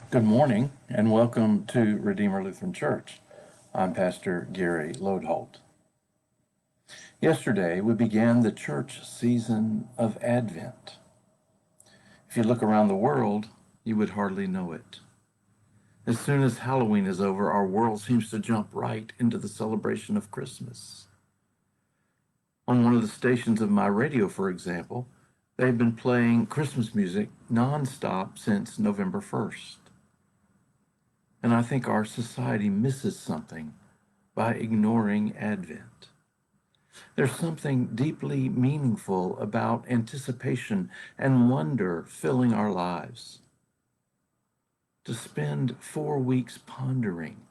Good morning and welcome to Redeemer Lutheran Church. I'm Pastor Gary Lodeholt. Yesterday we began the church season of Advent. If you look around the world, you would hardly know it. As soon as Halloween is over, our world seems to jump right into the celebration of Christmas. On one of the stations of my radio, for example, they've been playing Christmas music nonstop since November 1st. And I think our society misses something by ignoring Advent. There's something deeply meaningful about anticipation and wonder filling our lives. To spend 4 weeks pondering,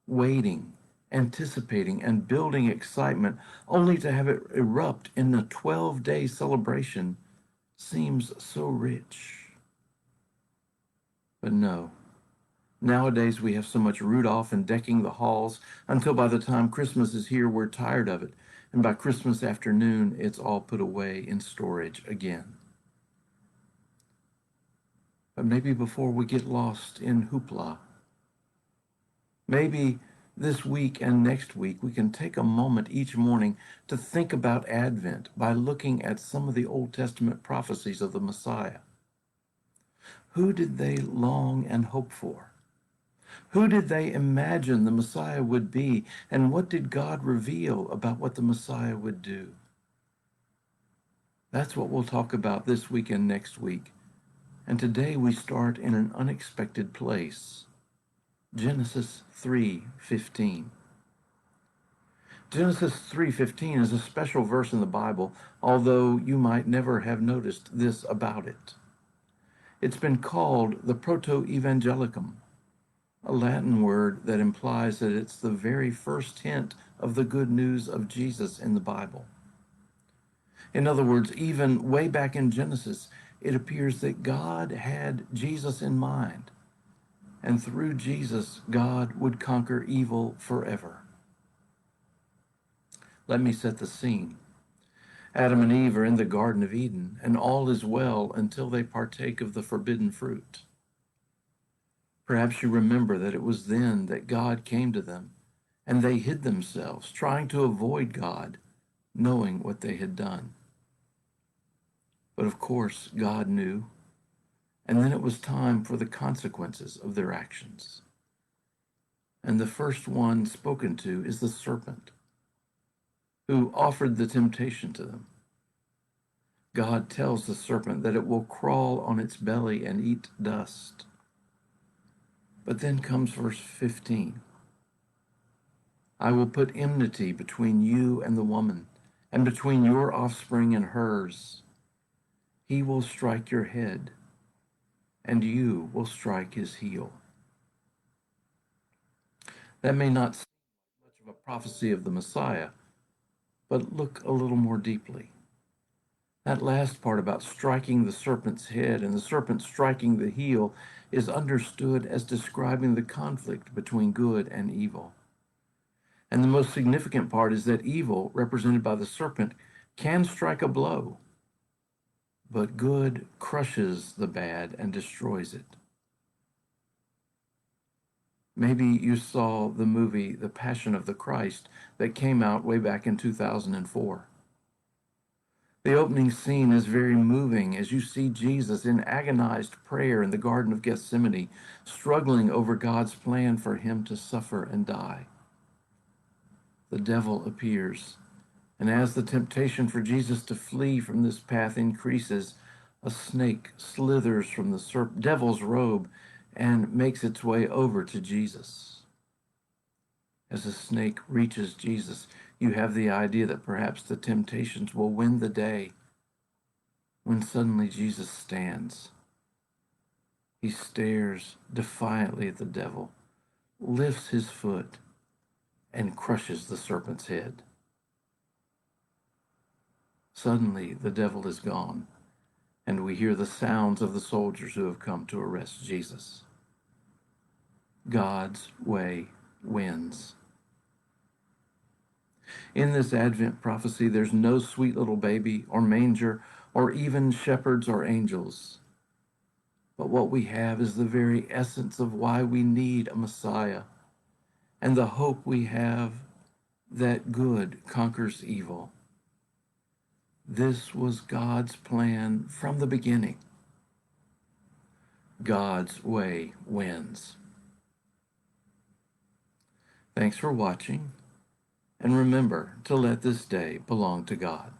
waiting, anticipating, and building excitement, only to have it erupt in a 12-day celebration seems so rich. But no. Nowadays, we have so much Rudolph and decking the halls until by the time Christmas is here, we're tired of it. And by Christmas afternoon, it's all put away in storage again. But maybe before we get lost in hoopla, maybe this week and next week, we can take a moment each morning to think about Advent by looking at some of the Old Testament prophecies of the Messiah. Who did they long and hope for? Who did they imagine the Messiah would be, and what did God reveal about what the Messiah would do? That's what we'll talk about this week and next week. And today we start in an unexpected place. Genesis 3:15. Genesis 3:15 is a special verse in the Bible, although you might never have noticed this about it. It's been called the Proto-Evangelicum, a Latin word that implies that it's the very first hint of the good news of Jesus in the Bible. In other words, even way back in Genesis, it appears that God had Jesus in mind, and through Jesus, God would conquer evil forever. Let me set the scene. Adam and Eve are in the Garden of Eden, and all is well until they partake of the forbidden fruit. Perhaps you remember that it was then that God came to them, and they hid themselves, trying to avoid God, knowing what they had done. But of course, God knew, and then it was time for the consequences of their actions. And the first one spoken to is the serpent, who offered the temptation to them. God tells the serpent that it will crawl on its belly and eat dust. But then comes verse 15. I will put enmity between you and the woman, and between your offspring and hers. He will strike your head, and you will strike his heel. That may not seem like much of a prophecy of the Messiah, but look a little more deeply. That last part about striking the serpent's head and the serpent striking the heel is understood as describing the conflict between good and evil. And the most significant part is that evil, represented by the serpent, can strike a blow, but good crushes the bad and destroys it. Maybe you saw the movie The Passion of the Christ that came out way back in 2004. The opening scene is very moving as you see Jesus in agonized prayer in the Garden of Gethsemane, struggling over God's plan for him to suffer and die. The devil appears, and as the temptation for Jesus to flee from this path increases, a snake slithers from the devil's robe and makes its way over to Jesus. As the snake reaches Jesus, you have the idea that perhaps the temptations will win the day, when suddenly Jesus stands. He stares defiantly at the devil, lifts his foot, and crushes the serpent's head. Suddenly, the devil is gone, and we hear the sounds of the soldiers who have come to arrest Jesus. God's way wins. In this Advent prophecy, there's no sweet little baby or manger or even shepherds or angels. But what we have is the very essence of why we need a Messiah, and the hope we have that good conquers evil. This was God's plan from the beginning. God's way wins. Thanks for watching, and remember to let this day belong to God.